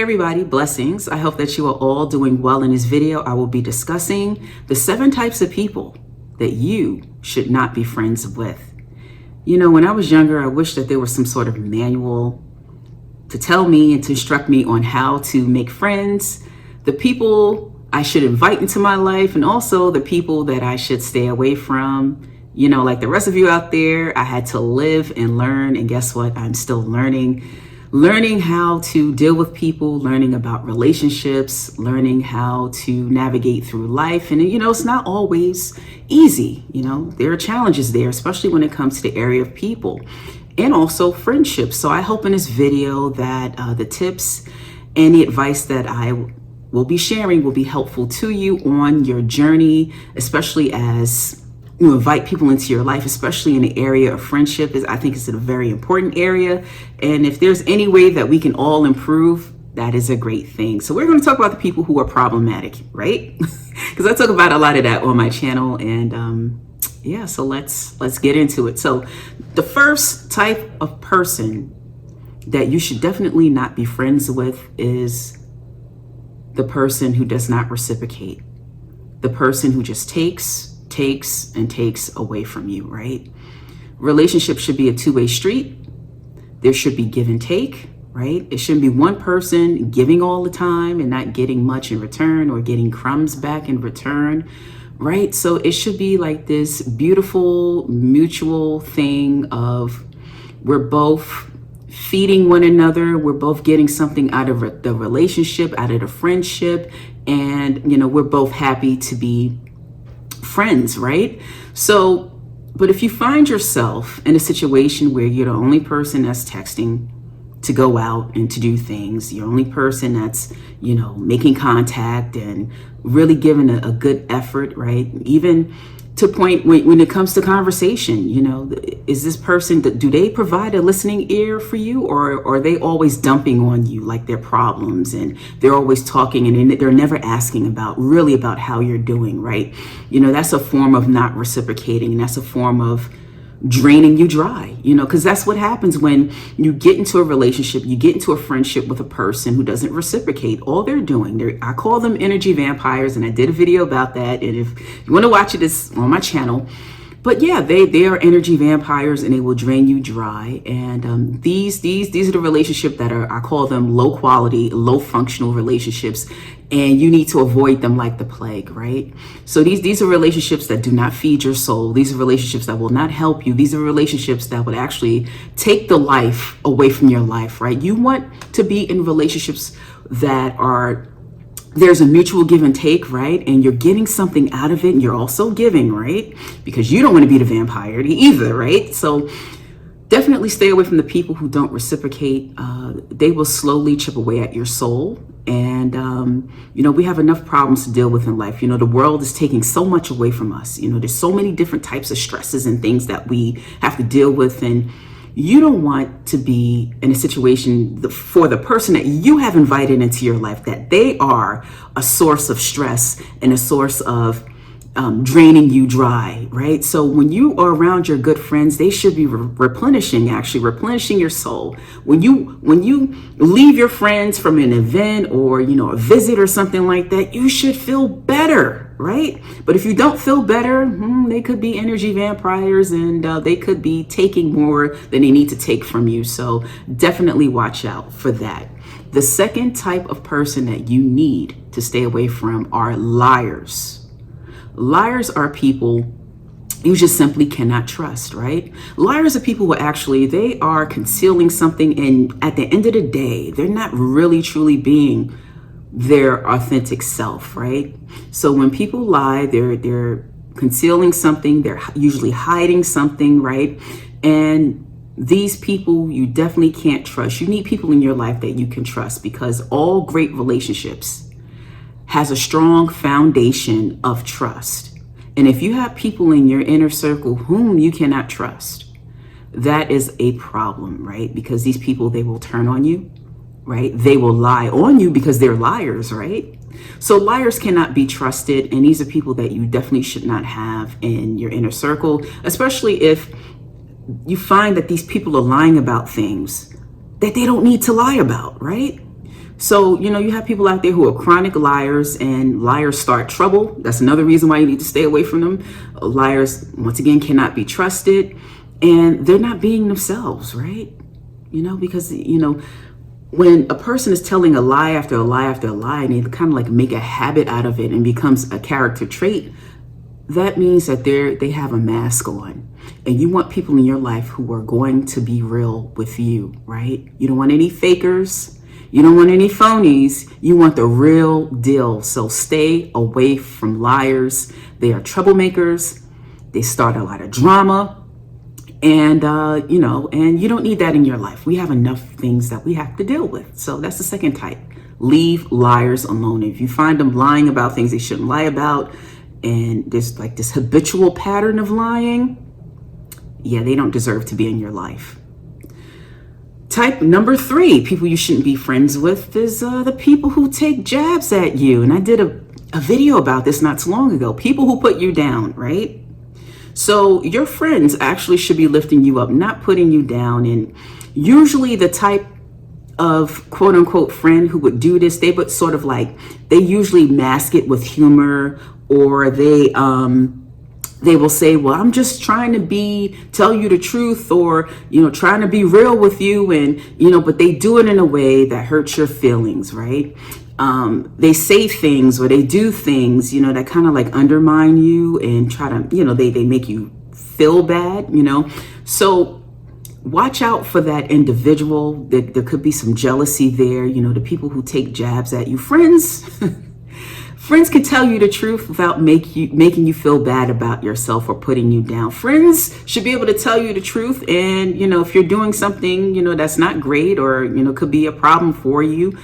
Hey everybody, blessings. I hope that you are all doing well. In this video, I will be discussing the 7 types of people that you should not be friends with. You know, when I was younger, I wish that there was some sort of manual to tell me and to instruct me on how to make friends, the people I should invite into my life, and also the people that I should stay away from. You know, like the rest of you out there, I had to live and learn, and guess what? I'm still learning how to deal with people, learning about relationships, learning how to navigate through life. And, you know, it's not always easy. You know, there are challenges there, especially when it comes to the area of people and also friendships. So I hope in this video that the tips and the advice that I will be sharing will be helpful to you on your journey, especially as you invite people into your life, especially in the area of friendship. I think it's a very important area. And if there's any way that we can all improve, that is a great thing. So we're going to talk about the people who are problematic, right? Because I talk about a lot of that on my channel. And yeah, so let's get into it. So the first type of person that you should definitely not be friends with is the person who does not reciprocate. The person who just takes away from you, right? Relationships should be a two-way street. There should be give and take, right? It shouldn't be one person giving all the time and not getting much in return or getting crumbs back in return, right? So it should be like this beautiful mutual thing of we're both feeding one another, we're both getting something out of the relationship, out of the friendship, and you know, we're both happy to be friends, right? So, but if you find yourself in a situation where you're the only person that's texting to go out and to do things, you're the only person that's, you know, making contact and really giving a good effort, right? Even to point when it comes to conversation, you know, is this person, do they provide a listening ear for you, or are they always dumping on you like their problems, and they're always talking and they're never asking about how you're doing, right? You know, that's a form of not reciprocating, and that's a form of draining you dry, you know, because that's what happens when you get into a relationship, you get into a friendship with a person who doesn't reciprocate. All they're doing, I call them energy vampires, and I did a video about that, and if you want to watch it, it's on my channel. But yeah, they are energy vampires, and they will drain you dry. And these are the relationships that are, I call them low quality, low functional relationships, and you need to avoid them like the plague, right? So these are relationships that do not feed your soul. These are relationships that will not help you. These are relationships that would actually take the life away from your life, right? You want to be in relationships that are, there's a mutual give and take, right? And you're getting something out of it, and you're also giving, right? Because you don't want to be the vampire either, right? So definitely stay away from the people who don't reciprocate. They will slowly chip away at your soul. And, you know, we have enough problems to deal with in life. You know, the world is taking so much away from us. You know, there's so many different types of stresses and things that we have to deal with. And you don't want to be in a situation for the person that you have invited into your life, that they are a source of stress and a source of draining you dry, right? So when you are around your good friends, they should be replenishing your soul. When you leave your friends from an event or, you know, a visit or something like that, you should feel better, right? But if you don't feel better, they could be energy vampires, and they could be taking more than they need to take from you. So definitely watch out for that. The second type of person that you need to stay away from are liars. Liars are people you just simply cannot trust, right? Liars are people who actually, they are concealing something, and at the end of the day, they're not really truly being their authentic self, right? So when people lie, they're concealing something, they're usually hiding something, right? And these people you definitely can't trust. You need people in your life that you can trust, because all great relationships has a strong foundation of trust. And if you have people in your inner circle whom you cannot trust, that is a problem, right? Because these people, they will turn on you, right? They will lie on you because they're liars, right? So liars cannot be trusted. And these are people that you definitely should not have in your inner circle, especially if you find that these people are lying about things that they don't need to lie about, right? So, you have people out there who are chronic liars, and liars start trouble. That's another reason why you need to stay away from them. Liars, once again, cannot be trusted, and they're not being themselves, right? Because, when a person is telling a lie after a lie after a lie, and they kind of like make a habit out of it and becomes a character trait, that means that they have a mask on. And you want people in your life who are going to be real with you, right? You don't want any fakers. You don't want any phonies. You want the real deal. So stay away from liars. They are troublemakers. They start a lot of drama. And, and you don't need that in your life. We have enough things that we have to deal with. So that's the second type. Leave liars alone. If you find them lying about things they shouldn't lie about, and there's like this habitual pattern of lying, yeah, they don't deserve to be in your life. Type number 3, people you shouldn't be friends with, is the people who take jabs at you. And I did a video about this not too long ago. People who put you down, right? So your friends actually should be lifting you up, not putting you down. And usually the type of quote unquote friend who would do this, they would sort of like, they usually mask it with humor, or they will say, well, I'm just trying to tell you the truth, or, trying to be real with you. And, but they do it in a way that hurts your feelings, right? They say things or they do things, that kind of like undermine you and try to, they make you feel bad, So watch out for that individual. There could be some jealousy there, the people who take jabs at you. Friends can tell you the truth without making you feel bad about yourself or putting you down. Friends should be able to tell you the truth. And, if you're doing something, that's not great, or, could be a problem for you,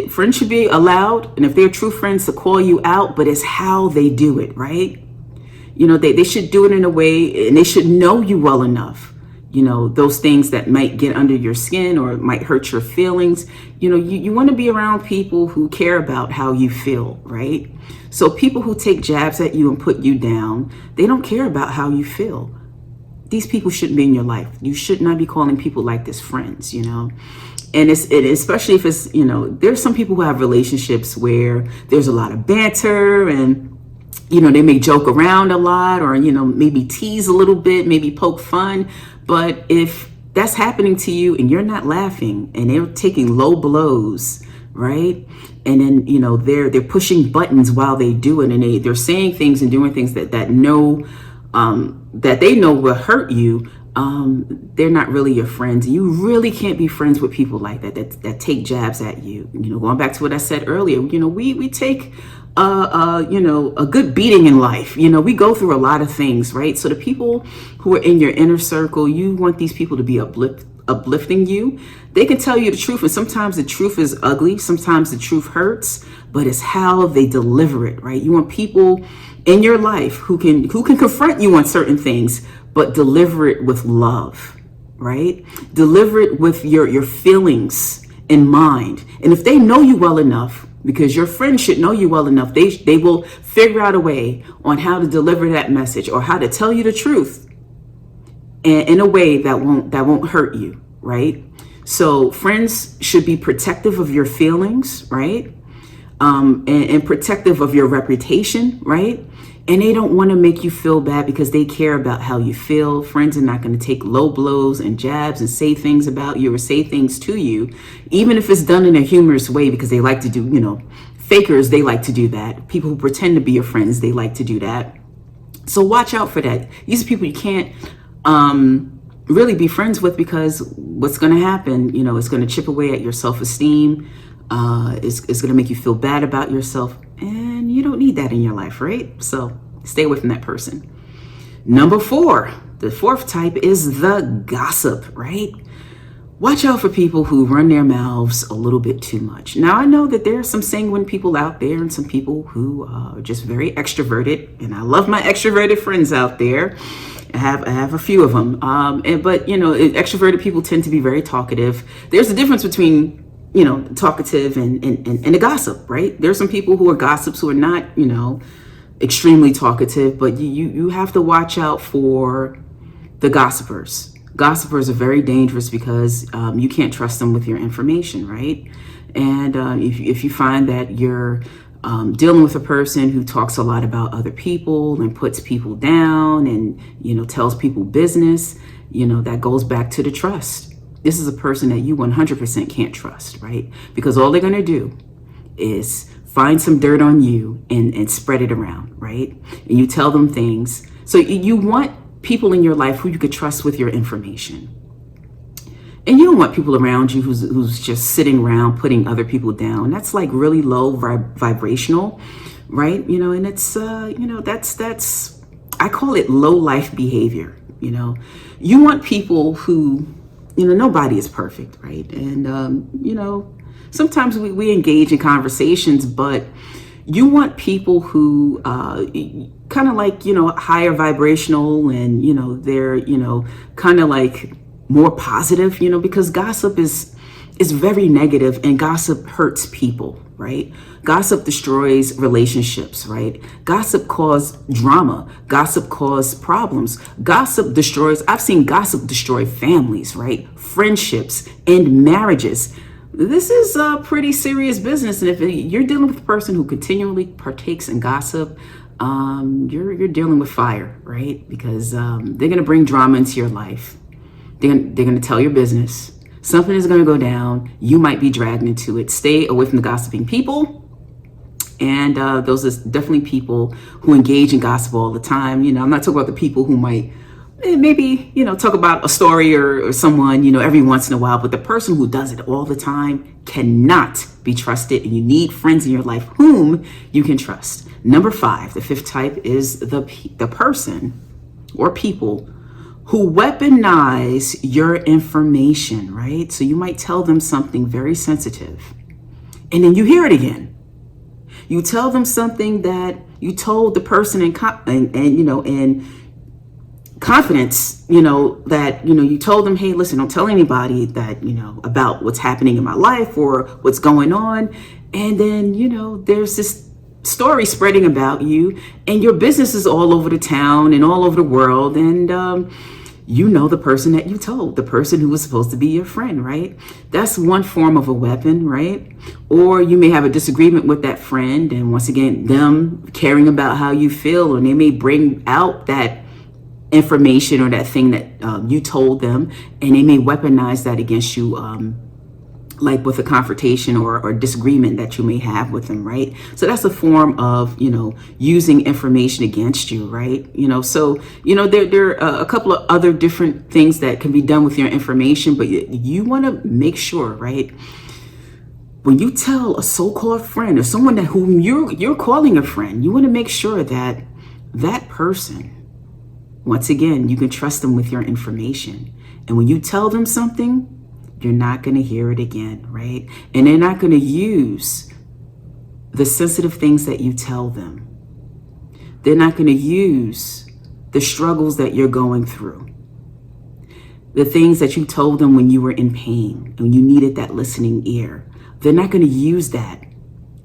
friends should be allowed, and if they're true friends, to call you out, but it's how they do it, right? They should do it in a way, and they should know you well enough. Those things that might get under your skin or might hurt your feelings. You want to be around people who care about how you feel, right? So people who take jabs at you and put you down, they don't care about how you feel. These people shouldn't be in your life. You should not be calling people like this friends, And especially if it's, there's some people who have relationships where there's a lot of banter, and they may joke around a lot, or, maybe tease a little bit, maybe poke fun. But if that's happening to you and you're not laughing, and they're taking low blows, right? And then, they're pushing buttons while they do it, and they're saying things and doing things that they know will hurt you. They're not really your friends. You really can't be friends with people like that take jabs at you. Going back to what I said earlier, we take a good beating in life. We go through a lot of things, right? So the people who are in your inner circle, you want these people to be uplifting you. They can tell you the truth, and sometimes the truth is ugly. Sometimes the truth hurts, but it's how they deliver it, right? You want people in your life who can confront you on certain things, but deliver it with love, right? Deliver it with your feelings in mind. And if they know you well enough, because your friends should know you well enough, they will figure out a way on how to deliver that message, or how to tell you the truth in a way that won't hurt you, right? So friends should be protective of your feelings, right? And protective of your reputation, right? And they don't want to make you feel bad because they care about how you feel. Friends are not going to take low blows and jabs and say things about you or say things to you, even if it's done in a humorous way, because they like to do, fakers, they like to do that. People who pretend to be your friends, they like to do that. So watch out for that. These are people you can't really be friends with, because what's going to happen, it's going to chip away at your self-esteem. It's going to make you feel bad about yourself. And you don't need that in your life, right? So stay away from that person. Number 4, the 4th type is the gossip, right? Watch out for people who run their mouths a little bit too much. Now, I know that there are some sanguine people out there and some people who are just very extroverted. And I love my extroverted friends out there. I have a few of them. But extroverted people tend to be very talkative. There's a difference between talkative and a gossip, right? There's some people who are gossips who are not, extremely talkative, but you have to watch out for the gossipers. Gossipers are very dangerous because you can't trust them with your information, right? And if you find that you're dealing with a person who talks a lot about other people and puts people down and, tells people business, that goes back to the trust. This is a person that you 100% can't trust, right? Because all they're going to do is find some dirt on you and spread it around, right? And you tell them things. So you want people in your life who you could trust with your information. And you don't want people around you who's just sitting around putting other people down. That's like really low vibrational, right? And it's, that's, I call it low life behavior. You want people who, nobody is perfect, right? And, sometimes we engage in conversations, but you want people who kind of like, higher vibrational and, they're, kind of like more positive, because gossip is very negative and gossip hurts people, right? Gossip destroys relationships, right? Gossip causes drama. Gossip causes problems. I've seen gossip destroy families, right? Friendships and marriages. This is a pretty serious business. And if you're dealing with a person who continually partakes in gossip, you're dealing with fire, right? Because they're going to bring drama into your life. They're going to tell your business. Something is going to go down. You might be dragged into it. Stay away from the gossiping people. And those are definitely people who engage in gossip all the time. I'm not talking about the people who might maybe, talk about a story or someone, every once in a while. But the person who does it all the time cannot be trusted. And you need friends in your life whom you can trust. Number 5, the 5th type is the person or people who weaponize your information, right? So you might tell them something very sensitive and then you hear it again. You tell them something that you told the person in confidence, that, you told them, hey, listen, don't tell anybody that, about what's happening in my life or what's going on. And then, there's this story spreading about you and your business is all over the town and all over the world. And, the person that you told, the person who was supposed to be your friend, right? That's one form of a weapon, right? Or you may have a disagreement with that friend. And once again, them caring about how you feel, and they may bring out that information or that thing that you told them, and they may weaponize that against you, like with a confrontation or disagreement that you may have with them, right? So that's a form of, using information against you, right? So, there are a couple of other different things that can be done with your information, but you want to make sure, right? When you tell a so-called friend or someone whom you're calling a friend, you want to make sure that that person, once again, you can trust them with your information. And when you tell them something, you're not going to hear it again, right? And they're not going to use the sensitive things that you tell them. They're not going to use the struggles that you're going through. The things that you told them when you were in pain and you needed that listening ear. They're not going to use that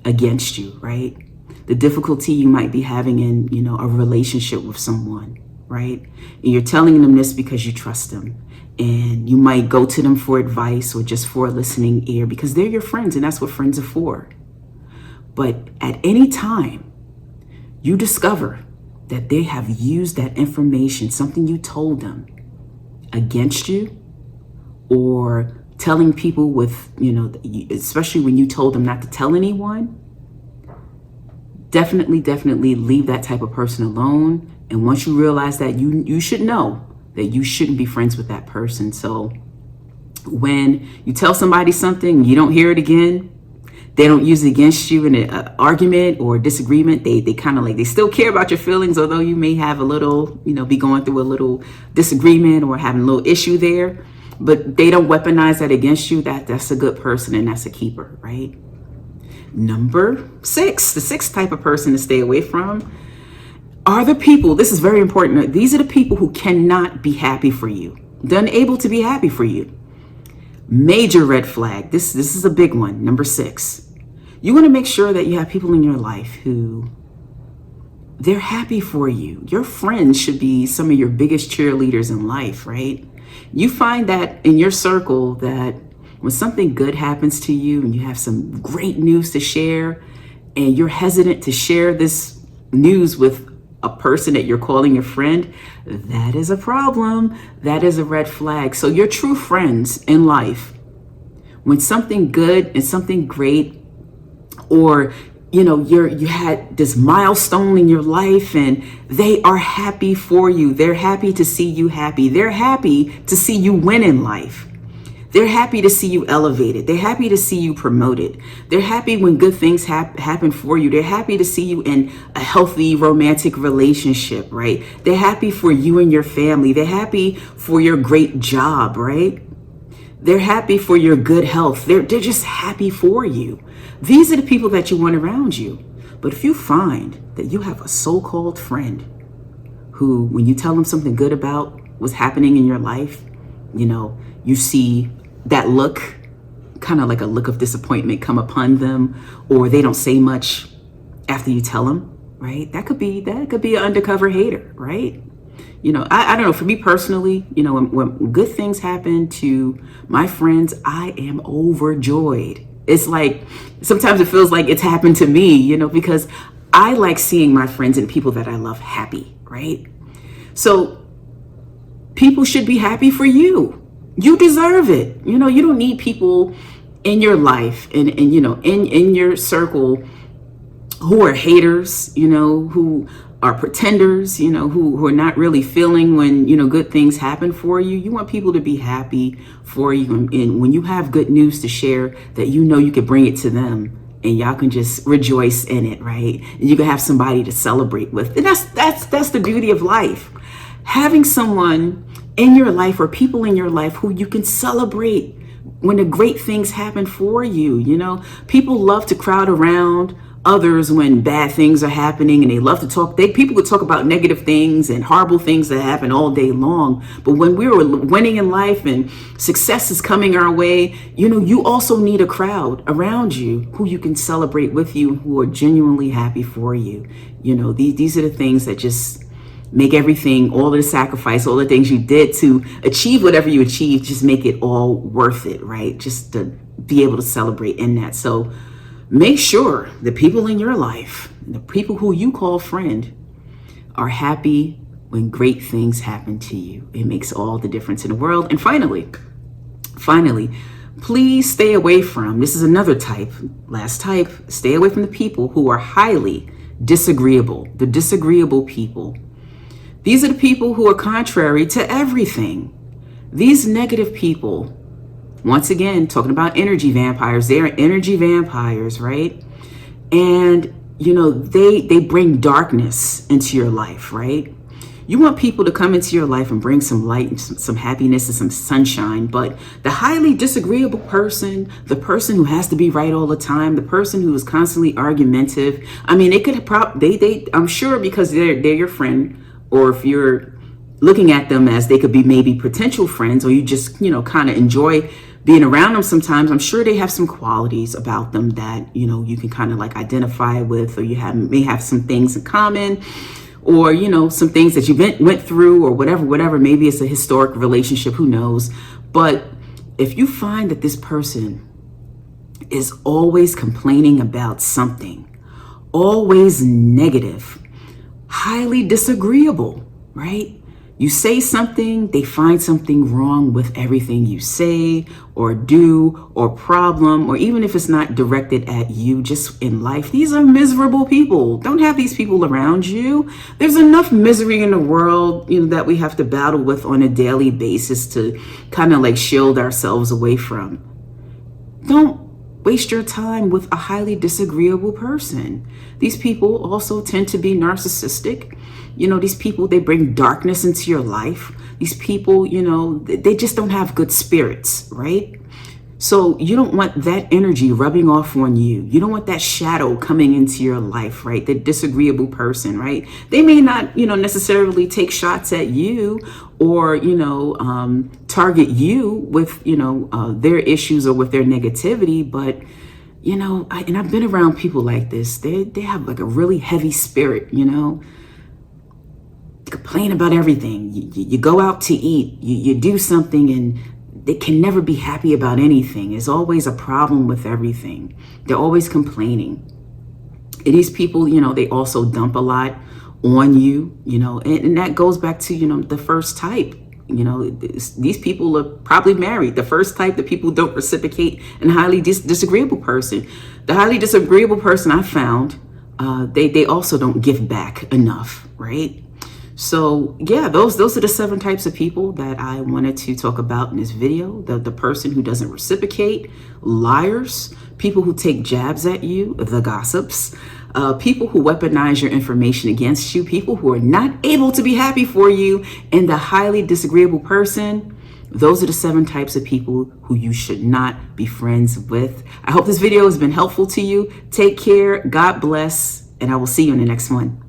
against you, right? The difficulty you might be having in, a relationship with someone, right? And you're telling them this because you trust them. And you might go to them for advice or just for a listening ear because they're your friends and that's what friends are for. But at any time you discover that they have used that information, something you told them, against you, or telling people with, especially when you told them not to tell anyone, definitely leave that type of person alone. And once you realize that, you should know that you shouldn't be friends with that person. So when you tell somebody something, you don't hear it again, they don't use it against you in an argument or disagreement. They kind of like, they still care about your feelings, although you may have a little, be going through a little disagreement or having a little issue there, but they don't weaponize that against you. That's a good person and that's a keeper, right? Number 6, the 6th type of person to stay away from are the people, this is very important, these are the people who cannot be happy for you. They're unable to be happy for you. Major red flag. This is a big one. Number 6. You want to make sure that you have people in your life who they're happy for you. Your friends should be some of your biggest cheerleaders in life, right? You find that in your circle that When something good happens to you and you have some great news to share and you're hesitant to share this news with a person that you're calling your friend, that is a problem. That is a red flag. So your true friends in life, when something good and something great, or you had this milestone in your life and they are happy for you. They're happy to see you happy. They're happy to see you win in life. They're happy to see you elevated. They're happy to see you promoted. They're happy when good things happen for you. They're happy to see you in a healthy romantic relationship, right? They're happy for you and your family. They're happy for your great job, right? They're happy for your good health. They're just happy for you. These are the people that you want around you. But if you find that you have a so-called friend who, when you tell them something good about what's happening in your life, you see that look, kind of like a look of disappointment come upon them, or they don't say much after you tell them, right? That could be an undercover hater, right? I don't know. For me personally, when good things happen to my friends, I am overjoyed. It's like, sometimes it feels like it's happened to me, because I like seeing my friends and people that I love happy, right? So people should be happy for you. You deserve it. You don't need people in your life and in your circle who are haters, who are pretenders, who are not really feeling when, good things happen for you. You want people to be happy for you. And when you have good news to share, that you can bring it to them and y'all can just rejoice in it, right? And you can have somebody to celebrate with. And that's the beauty of life. Having someone in your life or people in your life who you can celebrate when the great things happen for you. People love to crowd around others when bad things are happening, and they love to talk. People could talk about negative things and horrible things that happen all day long. But when we're winning in life and success is coming our way, you also need a crowd around you who you can celebrate with you, who are genuinely happy for you. These are the things that just make everything, all the sacrifice, all the things you did to achieve whatever you achieved, just make it all worth it, right? Just to be able to celebrate in that. So make sure the people in your life, the people who you call friend, are happy when great things happen to you. It makes all the difference in the world. And finally, please stay away from, this is another type, last type, stay away from the people who are highly disagreeable, the disagreeable people. These are the people who are contrary to everything. These negative people, once again, talking about energy vampires, they are energy vampires, right? And, they bring darkness into your life, right? You want people to come into your life and bring some light and some happiness and some sunshine. But the highly disagreeable person, the person who has to be right all the time, the person who is constantly argumentative, they could I'm sure, because they're your friend, or if you're looking at them as they could be maybe potential friends, or you just, kind of enjoy being around them sometimes, I'm sure they have some qualities about them that, you can kind of like identify with, or may have some things in common, or, some things that you went through, or whatever. Maybe it's a historic relationship, who knows? But if you find that this person is always complaining about something, always negative, highly disagreeable, right? You say something, they find something wrong with everything you say or do or problem, or even if it's not directed at you, just in life. These are miserable people. Don't have these people around you. There's enough misery in the world, that we have to battle with on a daily basis to kind of like shield ourselves away from. Don't waste your time with a highly disagreeable person. These people also tend to be narcissistic. These people, they bring darkness into your life. These people, they just don't have good spirits, right? So you don't want that energy rubbing off on you. You don't want that shadow coming into your life, right? The disagreeable person, right? They may not, necessarily take shots at you or, target you with, their issues or with their negativity. But, and I've been around people like this. They have like a really heavy spirit, complain about everything. You go out to eat, you do something, and they can never be happy about anything. There's always a problem with everything. They're always complaining. And these people, they also dump a lot on you, and that goes back to, the first type. These people are probably married. The first type, the people don't reciprocate, and highly disagreeable person. The highly disagreeable person I found, they also don't give back enough, right? So yeah, those are the 7 types of people that I wanted to talk about in this video. The person who doesn't reciprocate, liars, people who take jabs at you, the gossips, people who weaponize your information against you, people who are not able to be happy for you, and the highly disagreeable person. Those are the 7 types of people who you should not be friends with. I hope this video has been helpful to you. Take care, God bless, and I will see you in the next one.